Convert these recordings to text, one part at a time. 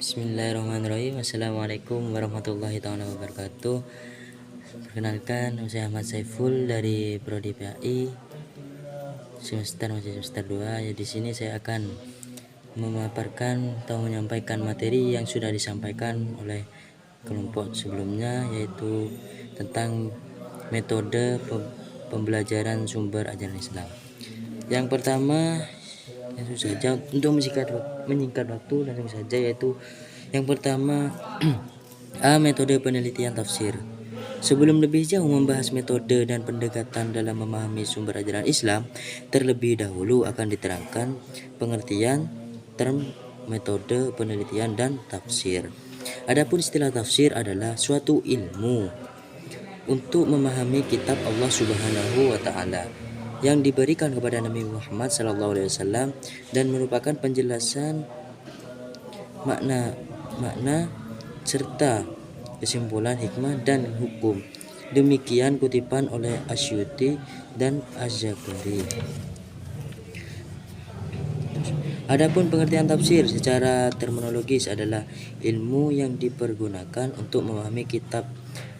Bismillahirrahmanirrahim. Assalamualaikum warahmatullahi taala wabarakatuh. Perkenalkan, saya Ahmad Saiful dari Prodi PAI semester 2. Ya, di sini saya akan memaparkan atau menyampaikan materi yang sudah disampaikan oleh kelompok sebelumnya, yaitu tentang metode pembelajaran sumber ajaran Islam. Yang pertama, langsung saja untuk menyingkat waktu, langsung saja, yaitu yang pertama metode penelitian tafsir. Sebelum lebih jauh membahas metode dan pendekatan dalam memahami sumber ajaran Islam, terlebih dahulu akan diterangkan pengertian term metode penelitian dan tafsir. Adapun istilah tafsir adalah suatu ilmu untuk memahami kitab Allah Subhanahu wa taala yang diberikan kepada Nabi Muhammad SAW dan merupakan penjelasan makna serta kesimpulan hikmah dan hukum. Demikian kutipan oleh Asyuti dan Az-Zakari. Adapun pengertian tafsir secara terminologis adalah ilmu yang dipergunakan untuk memahami kitab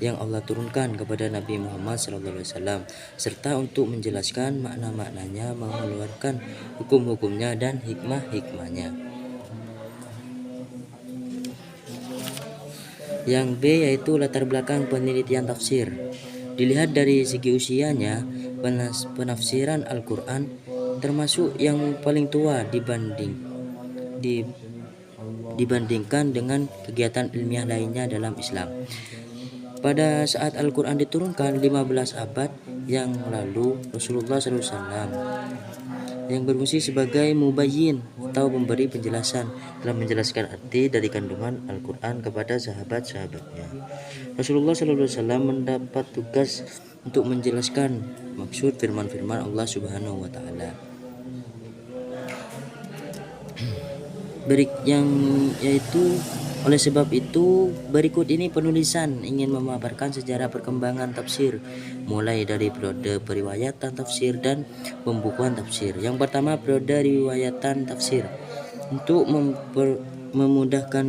yang Allah turunkan kepada Nabi Muhammad SAW serta untuk menjelaskan makna-maknanya, mengeluarkan hukum-hukumnya dan hikmah-hikmahnya. Yang B yaitu latar belakang penelitian tafsir. Dilihat dari segi usianya, penafsiran Al-Quran termasuk yang paling tua dibandingkan dengan kegiatan ilmiah lainnya dalam Islam. Pada saat Al-Quran diturunkan 15 abad yang lalu, Rasulullah SAW yang berfungsi sebagai mubayyin atau memberi penjelasan telah menjelaskan arti dari kandungan Al-Quran kepada sahabat-sahabatnya. Rasulullah SAW mendapat tugas untuk menjelaskan maksud firman-firman Allah Subhanahu wa taala. Oleh sebab itu, berikut ini penulisan ingin memaparkan sejarah perkembangan tafsir, mulai dari periode periwayatan tafsir dan pembukuan tafsir. Yang pertama, periode riwayatan tafsir. Untuk memudahkan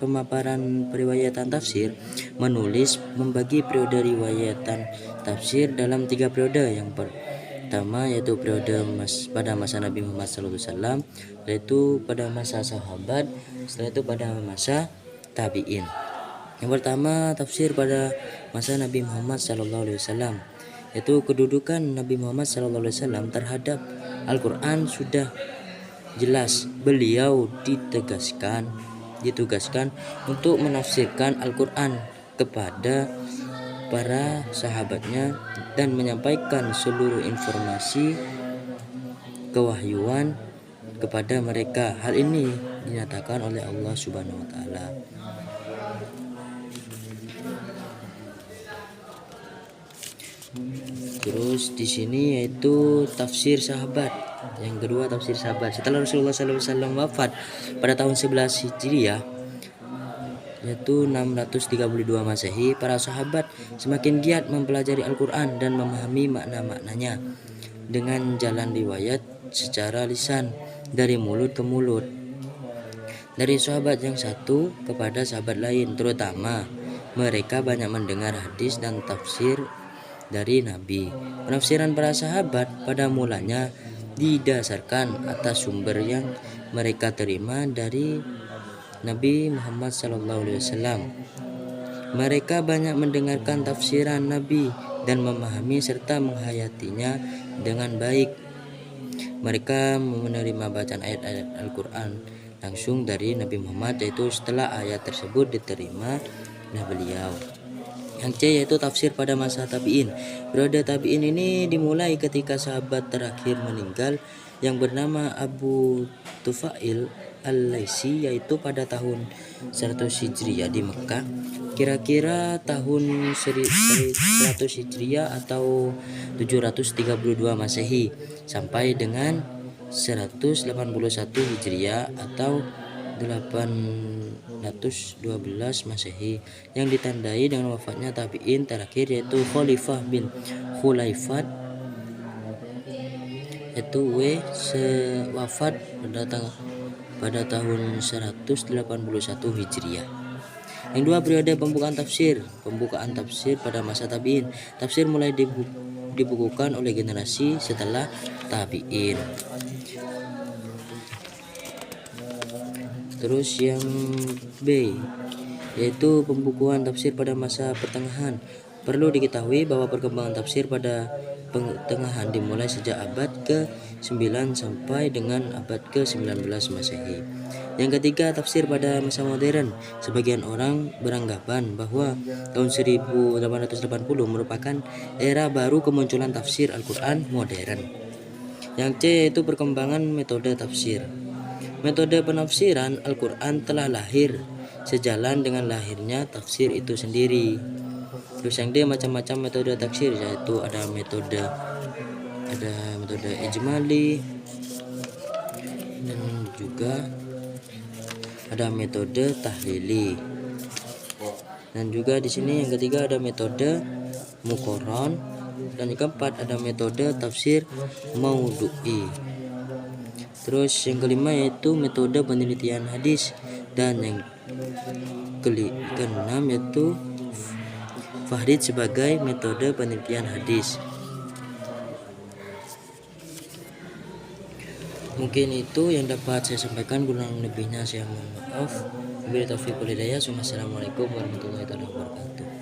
pemaparan periwayatan tafsir, menulis membagi periode riwayatan tafsir dalam 3 periode. Yang pertama yaitu periode pada masa Nabi Muhammad SAW, yaitu pada masa sahabat, setelah itu pada masa tabi'in. Yang pertama, tafsir pada masa Nabi Muhammad SAW, yaitu kedudukan Nabi Muhammad SAW terhadap Al-Quran sudah jelas. Beliau ditugaskan untuk menafsirkan Al-Quran kepada para sahabatnya dan menyampaikan seluruh informasi kewahyuan kepada mereka. Hal ini dinyatakan oleh Allah Subhanahu wa taala. Terus di sini yaitu tafsir sahabat. Yang kedua, tafsir sahabat. Setelah Rasulullah SAW wafat pada tahun 11 Hijriah, yaitu 632 Masehi, para sahabat semakin giat mempelajari Al-Quran dan memahami makna-maknanya dengan jalan riwayat secara lisan dari mulut ke mulut, dari sahabat yang satu kepada sahabat lain. Terutama mereka banyak mendengar hadis dan tafsir dari Nabi. Penafsiran para sahabat pada mulanya didasarkan atas sumber yang mereka terima dari Nabi Muhammad SAW. Mereka banyak mendengarkan tafsiran Nabi dan memahami serta menghayatinya dengan baik. Mereka menerima bacaan ayat-ayat Al-Quran langsung dari Nabi Muhammad, yaitu setelah ayat tersebut diterima oleh beliau. Yang C yaitu tafsir pada masa tabi'in. Periode tabi'in ini dimulai ketika sahabat terakhir meninggal yang bernama Abu Tufail Al-Laisi, yaitu pada tahun 100 Hijriah di Mekah. Kira-kira tahun 100 Hijriah atau 732 Masehi sampai dengan 181 Hijriah atau 812 Masehi, yang ditandai dengan wafatnya tabi'in terakhir yaitu Khalifah bin Khulaifat, yaitu wafat pada pada tahun 181 Hijriah. Yang dua, periode pembukaan tafsir. Pembukaan tafsir pada masa tabi'in. Tafsir mulai dibukukan oleh generasi setelah tabi'in. Terus yang B, yaitu pembukuan tafsir pada masa pertengahan. Perlu diketahui bahwa perkembangan tafsir pada pertengahan dimulai sejak abad ke-9 sampai dengan abad ke-19 Masehi. Yang ketiga, tafsir pada masa modern. Sebagian orang beranggapan bahwa tahun 1880 merupakan era baru kemunculan tafsir Al-Quran modern. Yang C, yaitu perkembangan metode tafsir. Metode penafsiran Al-Quran telah lahir sejalan dengan lahirnya tafsir itu sendiri. Terus yang D, macam-macam metode tafsir, yaitu ada metode ijmali dan juga ada metode tahlili. Dan juga di sini yang ketiga ada metode muqarron, dan yang keempat ada metode tafsir maudhu'i. Terus yang kelima yaitu metode penelitian hadis, dan yang keenam yaitu Fahdid sebagai metode penelitian hadis. Mungkin itu yang dapat saya sampaikan, kurang lebihnya saya mohon maaf. Wabillahi taufiq wal hidayah. Assalamualaikum warahmatullahi wabarakatuh.